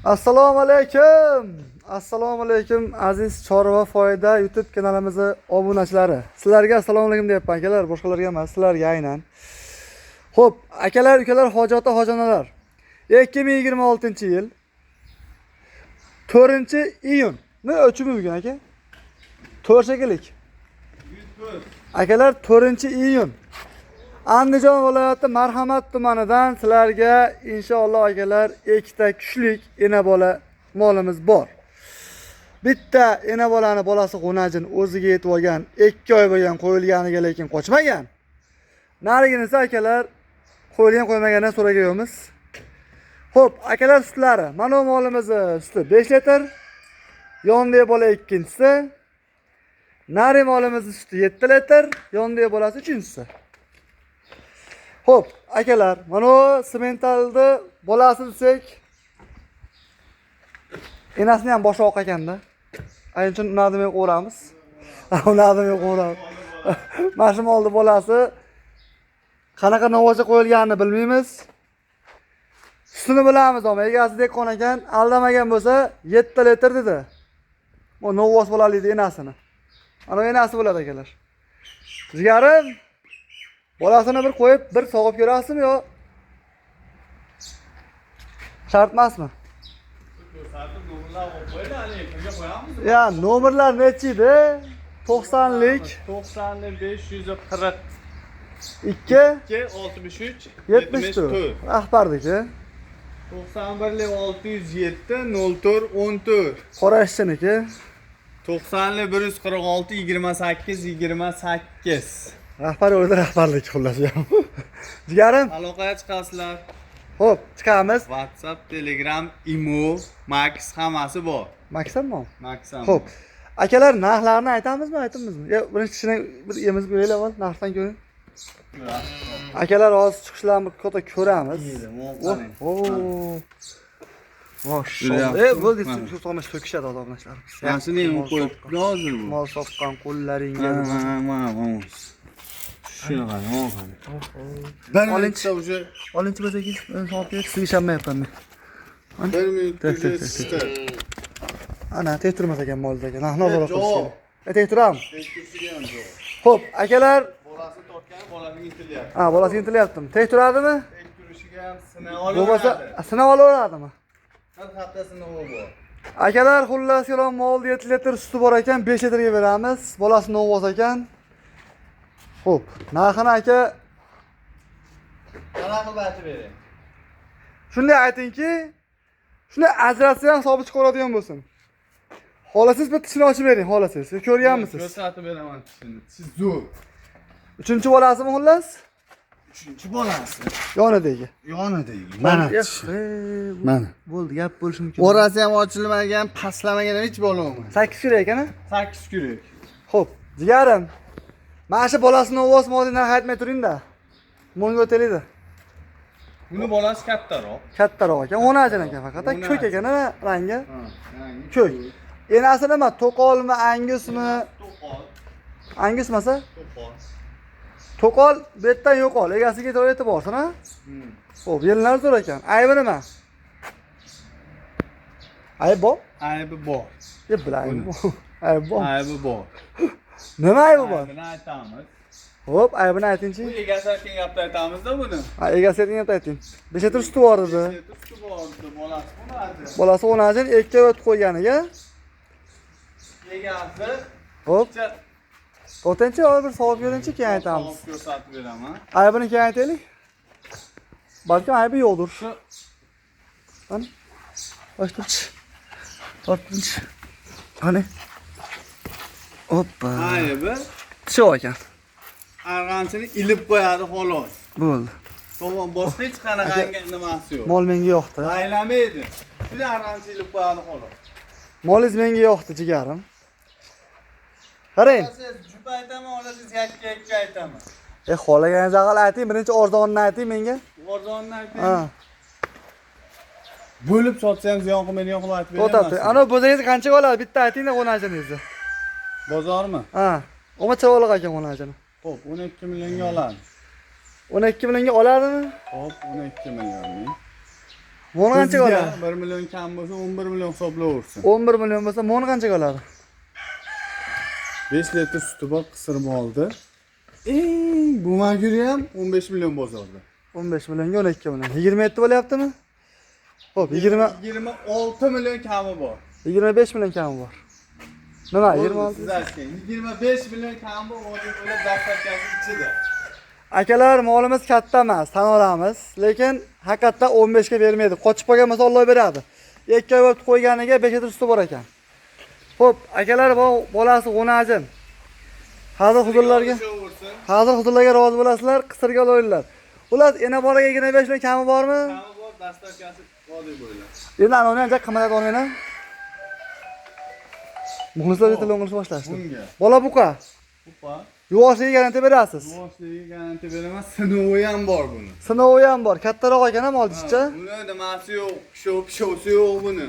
Assalomu alaykum. Assalomu alaykum aziz Chorva foyda YouTube kanalimizni obunachilari. Sizlarga assalomu alaykum deyapman akalar, boshqalarga emas, sizlarga aynan. Xo'p, akalar, ukalar, hojota, hojonalar. 2026-yil 4-iyun. Ne o'chimi bugun aka? 4 shekillik. Akalar 4-iyun. Andijon viloyati Marhamat tumanidan sizlarga inshaalloh akalar ikkita kuchlik ena bola molimiz bor. Bitta ena bolani bolasi G'unajin o'ziga yetib olgan, 2 oy bo'lgan qo'yilganiga lekin qochmagan. Nariginisi akalar qo'yilgan qo'ymagandan so'ragaymiz. Xo'p, akalar sutlari. Mana bu molimizni suti 5 litr. Yondagi bola ikkinchisi. Nari molimizni suti 7 litr. Yondagi bolasi uchinchisi. Xo'p, akalar, mana bu sementalni bolasi desak, enasini ham boshi oq ekanda. Ayni uchun unadimi qo'ramiz. Unadimi qo'ramiz. Mana shu molni bolasi qanaqa novoza qo'yilganini bilmaymiz. Sutini bilamiz, ama egasi deqqon ekan, aldamagan bo'lsa 7 litr dedi. Bu novos bolali enasini. Ana enasi bo'ladi akalar. Jigarim bolasini bir qo'yib, bir sog'ib ko'rasizmi yo? Shart emasmi? Ya, nomerlar necha edi? 90lik, 90lik 540 2 63 74. Rahbardiki. 91lik 607 04 14. Qorashchiniki. 90lik 146 28 28. Rahbar o'zi rahbarlik xullas ya. Jigarim. Aloqaga chiqasizlar. Xo'p, chiqamiz. WhatsApp, Telegram, Imo, Max hammasi bor. Maksammi? Max ham. Xo'p. Akalar, narxlarni aytamizmi, aytamizmi? Yo, birinchi bir yemiz qo'yaylik avval, narxdan ko'ring. Akalar, hozir chiqishlarni kota ko'ramiz. Oh. Maşallah. Bo'ldi, shu to'g'rish to'kishadi odamlar. Yaxshini ham qo'yib hozir bu. Mol sotgan qo'llaringga. Shuna qarang, Ben olinchi o'sha olinchi bo'lsangiz, men solib berib, sizga ishonmayapman men. 1 minut Ana, tekturmas ekan moldaga. Narxni qo'yishgan. Tekturam. Xo'p, akalar, bolasini tortgani bolasiga intilyapti. Ha, bolasiga intilyaptimi? Tekturadimi? Tekturishiga ham sinab olib. Bo'lmasa, sinab olaveradimi? Har haftasini u bor. Akalar, xullas yo'lon molda 7 litr suti bor ekan, 5 litrga beramiz. Bolasi novvoz ekan. Xo'p, narxini aka Qanaqa qilib aytib bering? shunday aytingki, shunday ajratsa ham hisobi chiqaradigan bo'lsin. Xolasiz bir tishini ochib bering, xolasiz. Ko'rganmisiz? Ko'rsatib beraman tishini. Siz zo'r. 3-chi bolasimi xullas? 3-chi bolasi. Yonidagi. Yonidagi. Mana. Mana. Bo'ldi, gap bo'lishi mumkin. Orasi ham ochilmagan, pastlamagan hech bo'lmaydi. 8 kerak ekan-a? 8 kerak. Xo'p, jigarim. Mana shu bolasini ovoz modini aytmay turing-da. Monga o'taylik-da. Buni bolasi kattaroq. Kattaroq ekan, 10 ajin ekan faqat. Ko'k ekan-a rangi. Rangi Ko'k. Enasi nima? To'qolmi, angusmi? To'qol. Angusmasa? To'qol. To'qol bu yerdan yo'qol. Egasiga e'tibor borsin, ha? Xo'p, yellar zo'r ekan. Aybi nima? Ayb bor? Aybi bor. Deb bilaymi? Ayb bor. Aybi bor. Nima aybi bor? Buni aytamiz. Xo'p, aybini aytingchi. Bu egasi aytgan gapni aytamizda buni. Ha, egasi aytgan gapni ayting. 5 litr suti bor edi. Suti bor edi, bolasi buni aytdi. Bolasi 10 ajin 2 oy o'tib qo'yganiga. Egasi Xo'p. O'tinchi oy bir savol bering-chi, keyin aytamiz. Ko'rsatib beraman. Aybini keyin aytaylik. Balkim aybi yo'qdir. Qani? Boshqacha. Tortinchi. Qani? Hoppa. Aybi Shu ekan. arg'amchini ilib qo'yadi xolos. Bo'ldi. To'g'ri, boshqa hech qanaqangi nimasi yo'q. Mol menga yo'qdi. Aylamaydi. Shuni arg'amchi ilib qo'yadi xolos. Molingiz menga yo'qdi, jigarim. Qarang. Siz jupa aytaman, olasiz yakka aytaman. Xohlaganingiz aqal ayting, birinchi arzonni ayting menga. Arzonni ayting. Ha. Bo'lib sotsa ham ziyon qilmaydigan qilib aytib O'tadi. beraman. Ana bo'zingiz qanchaga oladi? Bitta ayting-da qo'najingizni. Bozormi? Ha. Oma chiroyli ekan qo'najini. Xo'p, 12 millionga oladi. 12 millionga oladimi? Xo'p, 12 million. Moni qanchaga oladi? 1 million kam bo'lsa 11 million hisoblayversin. 11 million bo'lsa moni qanchaga oladi? 5 litr suti bor qisir moldi. Bu maguri ham 15 million bozorda. 15 millionga 12 million. 27 bo'lyaptimi? Xo'p, 26 million kami bor. 25 million kami bor. Nima, 26? Siz aytgan. 25 million kami bor, o'ylab dastlabkasi ichida. Akalar, molimiz katta emas, tan olamiz, lekin haqiqatda 15 ga bermaydi. Qochib qolgan bo'lsa Alloh beradi. 2 oy bo'lib qo'yganiga 5 litr suti bor ekan. Xo'p, akalar, bu bolasi g'unajin. Hozir huzurlarga rozi bo'lasizlar, qisirga olaylar. Ular ena bolaga 25 million kami bormi? Kami bor, dastlabkasi rozi bo'linglar. Endi ana ancha qimmat olmayna. Muxlislar telefon qilishni boshlashdi. Bola buqa. Buqa. Yuvoshiga garantiya berasiz. Yuvoshiga garantiya beraman, sinovi ham bor buni. Sinovi ham bor. Kattaroq ekan ham oldishcha. Buni nimasi yo'q, pishovsi yo'q buni.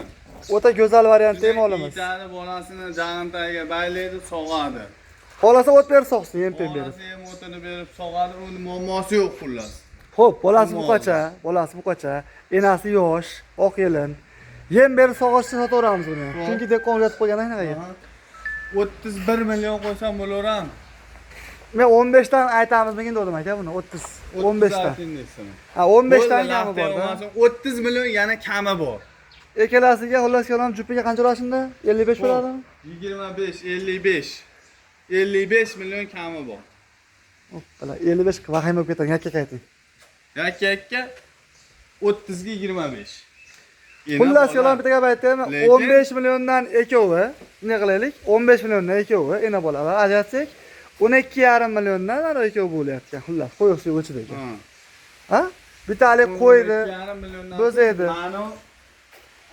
O'ta go'zal variantda ham olamiz. Itani bolasini jantaga baylaydi, sog'adi. Xolasa o't berib soqsin, yem-pem berib. Bolasi ham o'tini berib sog'adi, uni muammosi yo'q xullas. Xo'p, bolasi buqacha, enasi yosh, oq yelin. Yem berib sog'ishni sotaveramiz buni. Chunki dehqon o'rgatib qo'ygan anaqaga. 31 million qo'ysam bo'laveram. Men 15 dan aytamizmikin dedim aka buni, 30, 15 dan. Ha, 15 dan kami bor-da. 30 million yana kami bor. Ikkalasiga xullas kalom jupiga qancha bo'ladi shunda? 55 bo'ladimi? 25, 55. 55 million kami bor. Hoppala, 55 vahima bo'lib ketadi, yakka ayting. Yakka 30 ga 25. Xullas kalom bitta gap aytaymi? 15 milliondan ekovi, nima qilaylik? 15 milliondan ekovi ena bolalar ajratsak, 12,5 milliondan ana ekov bo'layotgan. Xullas, qo'y suv ichidagi. Ha? Bitalik qo'ydi. 12,5 milliondan bo'zaydi. Ma'no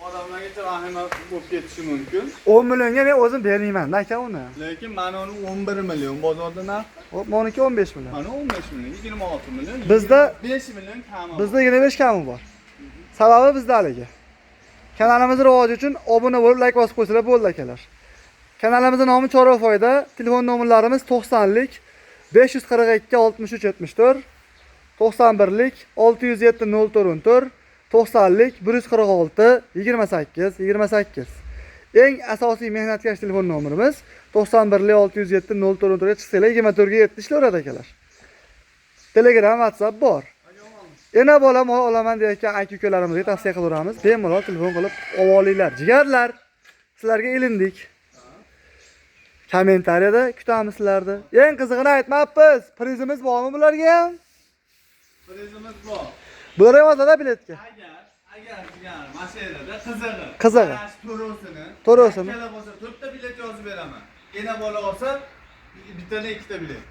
odamlarga vahima bo'lib ketishi mumkin. 10 millionga men o'zim bermayman, aka uni. Lekin mana uni 11 million bozorda narx. Meniki 15 million. Mana 15 million, 26 million. Bizda 5 million kami. Bizda 25 kami bor. Sababi bizda haligi. Kanalimiz rivoji uchun obuna bo'lib, like bosib qo'ysalar bo'ldi akalar. Kanalimizning nomi Chorva Foyda, telefon nomerlarimiz 90lik 542 63 74, 91lik 607 014, 90lik 146 28 28. Eng asosiy mehnatkash telefon nomerimiz 91lik 607 014 ga chiqsanglar 24 ga 7 ishlayveradi akalar. Telegram, WhatsApp bor. Ena bola mol olaman deyotgan aka-ukalarimizga tavsiya qilaveramiz. Bemalol telefon qilib olinglar. Jigarlar, sizlarga ilindik. Kommentariyada kutamiz sizlarni. Eng qizig'ini aytmabmiz. Prizimiz bormi bularga ham? Prizimiz bor. Bular ham oladi biletga. Agar mashinada qizig'i. To'rosini. Ikkala bo'lsa 4 ta bilet yozib beraman. Ena bola olsa bittadan 2 ta bilet.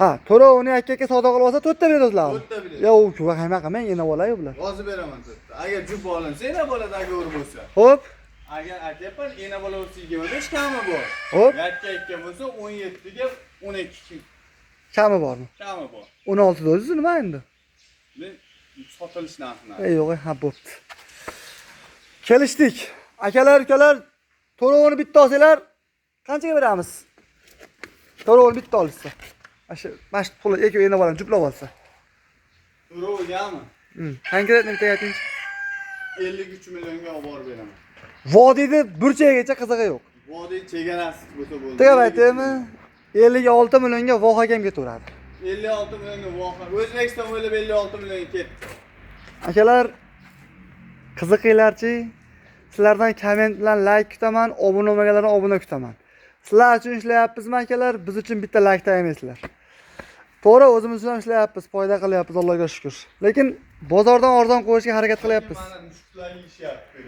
Ha, to'rovini aka savdo qilib olsa 4 ta bilet o'zlari. 4 ta bilet. Yo, ku vahima qilmang, ena bolayu bular. Yozib beraman 4 ta. Agar jup olinsa, ena boladagi o'ri bo'lsa. Xo'p. Agar aytyapman, ena bola bo'lsa 25 kami bor. Xo'p. Yakka bo'lsa 17 ga 12 Kami bormi? kami bor. 16 da o'zi nima endi? Men sotilish narxini. Yo'q, ha bo'pti. Kelishdik. Akalar, ukalar, to'rovini bitta olsanglar qanchaga beramiz? To'rovini bitta olsa. Mana shu pulni eka ena bolam juplab olsa. To'rovgami? Konkretni bitta ayting. 53 millionga olib borib beraman. Vodiyda burchagigacha qizig'i yo'q. Vodiy chegarasi bo'lsa bo'ldi. Tegab aytaymi? 56 millionga vohaga ham ketaveradi. 56 millionga voha. O'zbekiston o'ylab 56 millionga ketdi. Akalar, qiziqinglarchi? Sizlardan komment bilan like kutaman, obuna bo'lmaganlardan obuna kutaman. Sizlar uchun ishlayapmizmi akalar? Biz uchun bitta like tayinlaysizlar. To'g'ri, o'zimiz uchun ishlayapmiz, foyda qilyapmiz, Allohga shukr. Lekin bozordan arzon qo'yishga harakat qilyapmiz. Mana mushuklar yeyishyapti.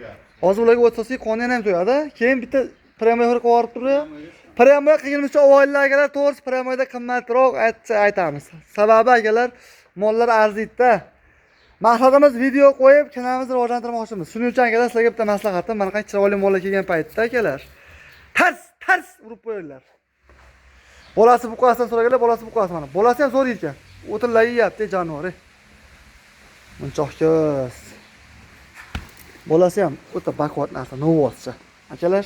Hozir ularga o'tasiz qonun ham to'yadi. Keyin bitta premyer qilib yuborib turdi. Premyer qilishcha ovoylar akalar, to'g'risi premyerda qimmatroq aytamiz. Sababi akalar, mollar arziydi-da. Maqsadimiz video qo'yib, kanalimizni rivojlantirmoqchimiz. Shuning uchun akalar sizlarga bitta maslahatim, mana qancha chiroyli mollar kelgan paytda akalar. Tars urib qo'yinglar. Bolasi buqasidan so'raganlar, bolasi buqasi mana. Bolasi ham zo'r ekan. O'tinlar yeyapti jonivor. Munchoqkiz. Bolasi ham o'ta baquvvat narsa, novoscha. Akalar,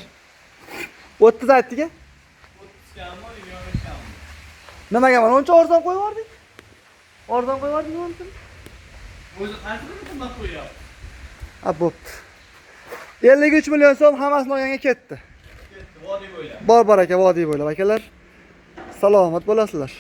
30 aytdik-a? 30 kami, 25 kami. Nimaga mana uncha arzon qo'yib yubordik? Arzon qo'yib yubordik o'zi. O'zi qanchaga qimmat qo'yapti? Ha, bo'pti. 53 million so'm hammasini olganga ketdi. Vodiy bo'ylab. Bor baraka vodiy bo'ylab akalar. Salomat bo'lasizlar.